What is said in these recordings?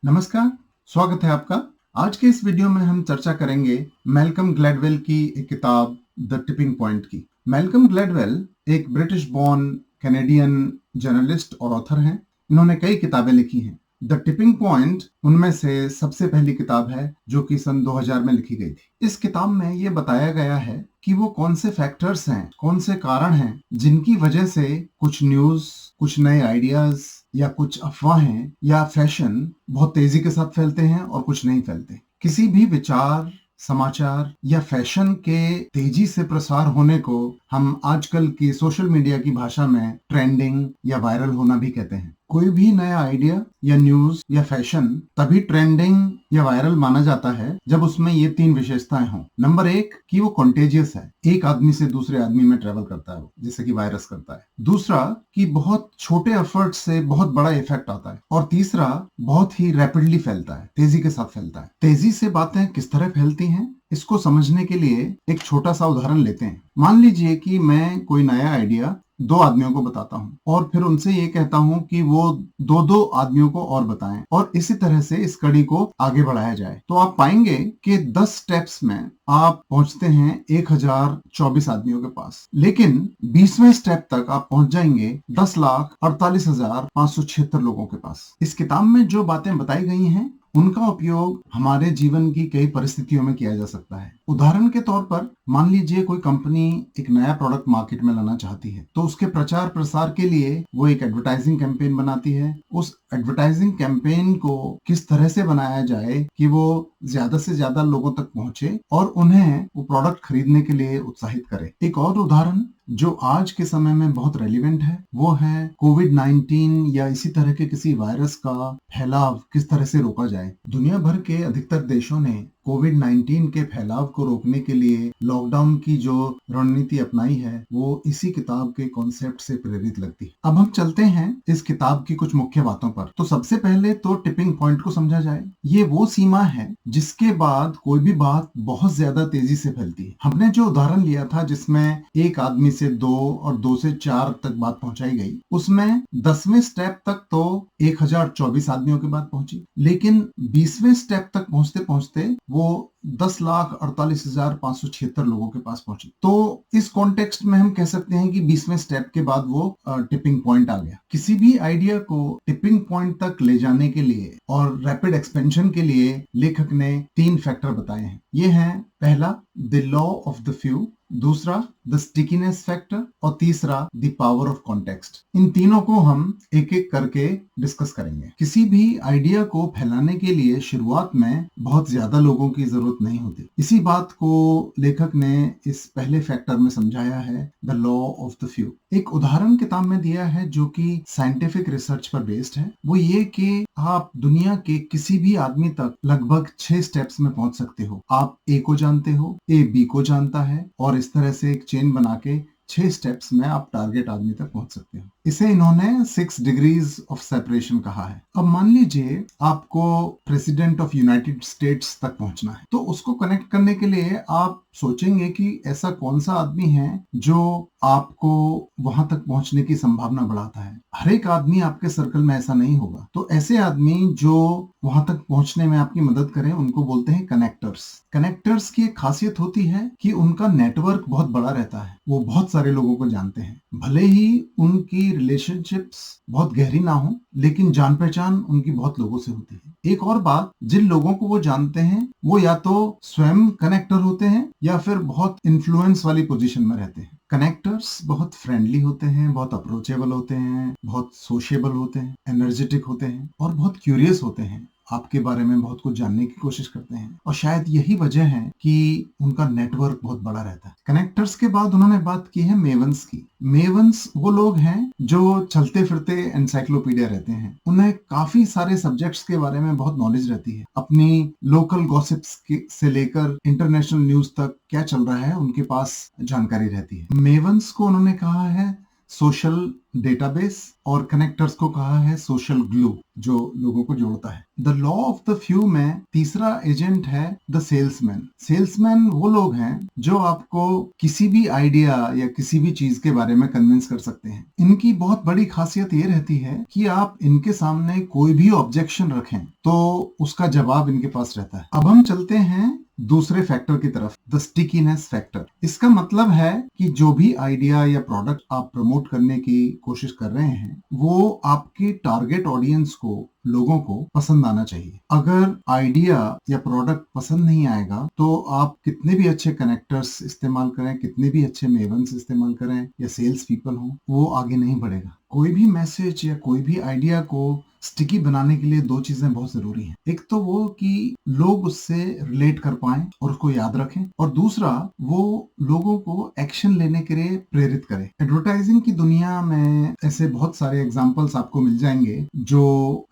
नमस्कार, स्वागत है आपका। आज के इस वीडियो में हम चर्चा करेंगे मैल्कम ग्लैडवेल की एक किताब द टिपिंग पॉइंट की। मैल्कम ग्लैडवेल एक ब्रिटिश बॉर्न कैनेडियन जर्नलिस्ट और ऑथर हैं। इन्होंने कई किताबें लिखी हैं। द टिपिंग पॉइंट उनमें से सबसे पहली किताब है जो कि सन 2000 में लिखी गई थी। इस किताब में ये बताया गया है कि वो कौन से फैक्टर्स हैं, कौन से कारण हैं जिनकी वजह से कुछ न्यूज, कुछ नए आइडियाज या कुछ अफवाहें या फैशन बहुत तेजी के साथ फैलते हैं और कुछ नहीं फैलते। किसी भी विचार, समाचार या फैशन के तेजी से प्रसार होने को हम आजकल की सोशल मीडिया की भाषा में ट्रेंडिंग या वायरल होना भी कहते हैं। कोई भी नया आइडिया या न्यूज या फैशन तभी ट्रेंडिंग या वायरल माना जाता है जब उसमें ये तीन विशेषताएं हों। नंबर एक, कि वो कॉन्टेजियस है, एक आदमी से दूसरे आदमी में ट्रेवल करता है, जैसे कि वायरस करता है। दूसरा, कि बहुत छोटे एफर्ट से बहुत बड़ा इफेक्ट आता है। और तीसरा, बहुत ही रैपिडली फैलता है, तेजी के साथ फैलता है। तेजी से बातें किस तरह फैलती हैं, इसको समझने के लिए एक छोटा सा उदाहरण लेते हैं। मान लीजिए कि मैं कोई नया आइडिया दो आदमियों को बताता हूँ और फिर उनसे ये कहता हूँ कि वो दो दो आदमियों को और बताएं और इसी तरह से इस कड़ी को आगे बढ़ाया जाए। तो आप पाएंगे कि 10 स्टेप्स में आप पहुंचते हैं 1024 आदमियों के पास, लेकिन 20वें स्टेप तक आप पहुंच जाएंगे 10,48,576 लोगों के पास। इस किताब में जो बातें बताई गई हैं उनका उपयोग हमारे जीवन की कई परिस्थितियों में किया जा सकता है। उदाहरण के तौर पर मान लीजिए कोई कंपनी एक नया प्रोडक्ट मार्केट में लाना चाहती है, तो उसके प्रचार प्रसार के लिए वो एक एडवर्टाइजिंग कैंपेन बनाती है। उस एडवर्टाइजिंग कैंपेन को किस तरह से बनाया जाए कि वो ज्यादा से ज्यादा लोगों तक पहुंचे और उन्हें वो प्रोडक्ट खरीदने के लिए उत्साहित करे। एक और उदाहरण जो आज के समय में बहुत रेलिवेंट है वो है कोविड-19 या इसी तरह के किसी वायरस का फैलाव किस तरह से रोका जाए। दुनिया भर के अधिकतर देशों ने कोविड-19 के फैलाव को रोकने के लिए लॉकडाउन की जो रणनीति अपनाई है वो इसी किताब के कॉन्सेप्ट से प्रेरित लगती है। अब हम चलते हैं इस किताब की कुछ मुख्य बातों पर। तो सबसे पहले तो टिपिंग पॉइंट को समझा जाए। ये वो सीमा है जिसके बाद कोई भी बात बहुत ज्यादा तेजी से फैलती है। हमने जो उदाहरण लिया था जिसमें एक आदमी से 2 और 2 से 4 तक बात पहुंचाई गई, उसमें 10वें स्टेप तक तो 1024 आदमियों की बात पहुंची, लेकिन 20वें स्टेप तक पहुंचते पहुंचते वो 10,48,576 लोगों के पास पहुंची। तो इस कॉन्टेक्स्ट में हम कह सकते हैं कि 20वें स्टेप के बाद वो टिपिंग पॉइंट आ गया। किसी भी आइडिया को टिपिंग पॉइंट तक ले जाने के लिए और रैपिड एक्सपेंशन के लिए लेखक ने 3 फैक्टर बताए हैं। ये हैं, पहला the law of the few, दूसरा द स्टिकीनेस फैक्टर और तीसरा द पावर ऑफ कॉन्टेक्स्ट। इन तीनों को हम एक एक करके डिस्कस करेंगे। किसी भी आइडिया को फैलाने के लिए शुरुआत में बहुत ज्यादा लोगों की जरूरत नहीं होती। इसी बात को लेखक ने इस पहले फैक्टर में समझाया है, the law of the few. एक उदाहरण किताब में दिया है जो कि साइंटिफिक रिसर्च पर बेस्ड है। वो ये कि आप दुनिया के किसी भी आदमी तक लगभग 6 स्टेप्स में पहुंच सकते हो। आप ए को जानते हो, ए बी को जानता है और इस तरह से एक चेन बना के 6 स्टेप्स में आप टारगेट आदमी तक पहुंच सकते हो। इसे इन्होंने 6 डिग्रीज ऑफ सेपरेशन कहा है। अब मान लीजिए आपको प्रेसिडेंट ऑफ यूनाइटेड स्टेट्स तक पहुंचना है, तो उसको कनेक्ट करने के लिए आप सोचेंगे कि ऐसा कौन सा आदमी है जो आपको वहां तक पहुंचने की संभावना बढ़ाता है। हर एक आदमी आपके सर्कल में ऐसा नहीं होगा, तो ऐसे आदमी जो वहां तक पहुंचने में आपकी मदद करें उनको बोलते हैं कनेक्टर्स। कनेक्टर्स की एक खासियत होती है कि उनका नेटवर्क बहुत बड़ा रहता है, वो बहुत सारे लोगों को जानते हैं। भले ही उनकी रिलेशनशिप्स बहुत गहरी ना हो, लेकिन जान पहचान उनकी बहुत लोगों से होती है। एक और बात, जिन लोगों को वो जानते हैं वो या तो स्वयं कनेक्टर होते हैं या फिर बहुत इन्फ्लुएंस वाली पोजीशन में रहते हैं। कनेक्टर्स बहुत फ्रेंडली होते हैं, बहुत अप्रोचेबल होते हैं, बहुत सोशेबल होते हैं, एनर्जेटिक होते हैं और बहुत क्यूरियस होते हैं। आपके बारे में बहुत कुछ जानने की कोशिश करते हैं और शायद यही वजह है कि उनका नेटवर्क बहुत बड़ा रहता है। कनेक्टर्स के बाद उन्होंने बात की है मेवंस की। मेवंस वो लोग हैं जो चलते फिरते एनसाइक्लोपीडिया रहते हैं। उन्हें काफी सारे सब्जेक्ट्स के बारे में बहुत नॉलेज रहती है। अपनी लोकल गॉसिप्स से लेकर इंटरनेशनल न्यूज तक क्या चल रहा है उनके पास जानकारी रहती है। मेवंस को उन्होंने कहा है सोशल डेटाबेस और कनेक्टर्स को कहा है सोशल ग्लू, जो लोगों को जोड़ता है। The law of the few में तीसरा एजेंट है द सेल्समैन। सेल्समैन वो लोग हैं जो आपको किसी भी आइडिया या किसी भी चीज के बारे में कन्विंस कर सकते हैं। इनकी बहुत बड़ी खासियत ये रहती है कि आप इनके सामने कोई भी ऑब्जेक्शन रखें तो उसका जवाब इनके पास रहता है। अब हम चलते हैं दूसरे फैक्टर की तरफ, द स्टिकीनेस फैक्टर। इसका मतलब है कि जो भी आइडिया या प्रोडक्ट आप प्रमोट करने की कोशिश कर रहे हैं वो आपके टारगेट ऑडियंस को, लोगों को पसंद आना चाहिए। अगर आइडिया या प्रोडक्ट पसंद नहीं आएगा तो आप कितने भी अच्छे कनेक्टर्स इस्तेमाल करें, कितने भी अच्छे मेवन्स इस्तेमाल करें या सेल्स पीपल हो, वो आगे नहीं बढ़ेगा। कोई भी मैसेज या कोई भी आइडिया को स्टिकी बनाने के लिए दो चीजें बहुत जरूरी हैं। एक तो वो कि लोग उससे रिलेट कर पाएं और उसको याद रखें, और दूसरा वो लोगों को एक्शन लेने के लिए प्रेरित करे। एडवर्टाइजिंग की दुनिया में ऐसे बहुत सारे एग्जांपल्स आपको मिल जाएंगे जो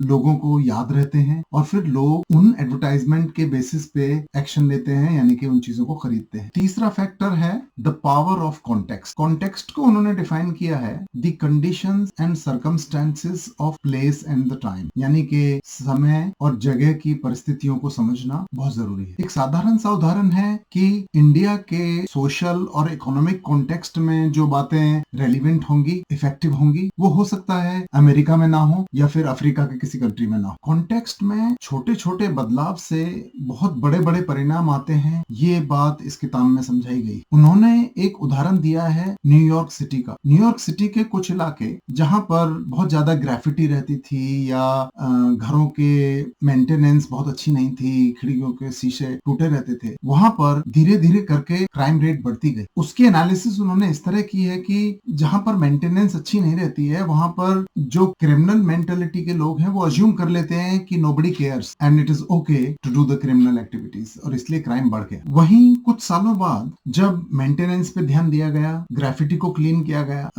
लोगों को याद रहते हैं और फिर लोग उन एडवर्टाइजमेंट के बेसिस पे एक्शन लेते हैं, यानी कि उन चीजों को खरीदते हैं। तीसरा फैक्टर है the power of context. Context को उन्होंने डिफाइन किया है the conditions and circumstances of place and the time, यानी कि समय और जगह की परिस्थितियों को समझना बहुत जरूरी है। एक साधारण सा उदाहरण है कि इंडिया के सोशल और इकोनॉमिक कॉन्टेक्स्ट में जो बातें रेलिवेंट होंगी, इफेक्टिव होंगी, वो हो सकता है अमेरिका में ना हो या फिर अफ्रीका के किसी कंट्री में ना हो। कॉन्टेक्स्ट में छोटे छोटे बदलाव से बहुत बड़े बड़े परिणाम आते हैं, ये बात इस किताब में समझाई गई। उन्होंने एक उदाहरण दिया है न्यूयॉर्क सिटी का। न्यूयॉर्क सिटी के कुछ इलाके जहां पर बहुत ज्यादा ग्रेफिटी रहती थी या घरों के मेंटेनेंस बहुत अच्छी नहीं थी, खिड़कियों के शीशे टूटे रहते थे, वहां पर धीरे धीरे करके क्राइम रेट बढ़ती गई। उसकी एनालिसिस उन्होंने इस तरह की है कि जहां पर मेंटेनेंस अच्छी नहीं रहती है वहां पर जो क्रिमिनल मेंटेलिटी के लोग हैं वो अज्यूम कर लेते हैं कि nobody cares and it is okay to do the criminal activities, और इसलिए क्राइम बढ़ गया। वहीं कुछ सालों बाद जब मेंटेनेंस पे ध्यान दिया गया, ग्रेफिटी को क्लीन किया गया,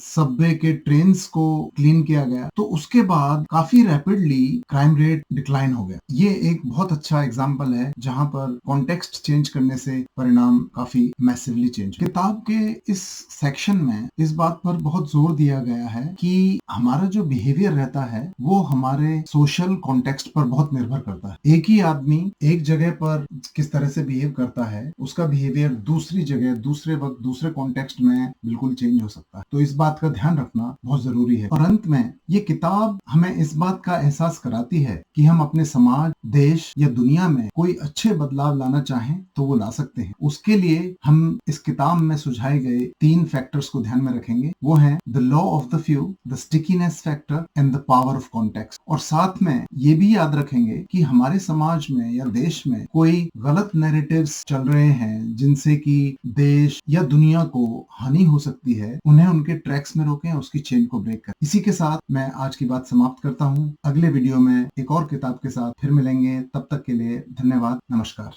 सबवे के ट्रेन्स को क्लीन किया गया, तो उसके बाद काफी रैपिडली क्राइम रेट डिक्लाइन हो गया। ये एक बहुत अच्छा एग्जांपल है जहां पर कॉन्टेक्स्ट चेंज करने से परिणाम काफी मैसिवली चेंज। किताब के इस सेक्शन में इस बात पर बहुत जोर दिया गया है कि हमारा जो बिहेवियर रहता है वो हमारे सोशल कॉन्टेक्स्ट पर बहुत निर्भर करता है। एक ही आदमी एक जगह पर किस तरह से बिहेव करता है, उसका बिहेवियर दूसरी जगह, दूसरे वक्त, दूसरे कॉन्टेक्स्ट में बिल्कुल चेंज हो सकता है। तो इस बात का ध्यान रखना बहुत जरूरी है। और अंत में ये किताब हमें इस बात का एहसास कराती है कि हम अपने समाज, देश या दुनिया में कोई अच्छे बदलाव लाना चाहें तो वो ला सकते हैं। उसके लिए हम इस किताब में सुझाए गए 3 फैक्टर्स को ध्यान में रखेंगे। वो है the law of the few, the stickiness factor and the power of context. और साथ में ये भी याद रखेंगे कि हमारे समाज में या देश में कोई गलत नैरेटिव्स चल रहे हैं जिनसे कि देश या दुनिया को हानि हो सकती है, उन्हें उनके ट्रैक्स में रोकें, उसकी चेन को ब्रेक करें। इसी के साथ मैं आज की बात समाप्त करता हूँ। अगले वीडियो में एक और किताब के साथ फिर मिलेंगे। तब तक के लिए धन्यवाद, नमस्कार।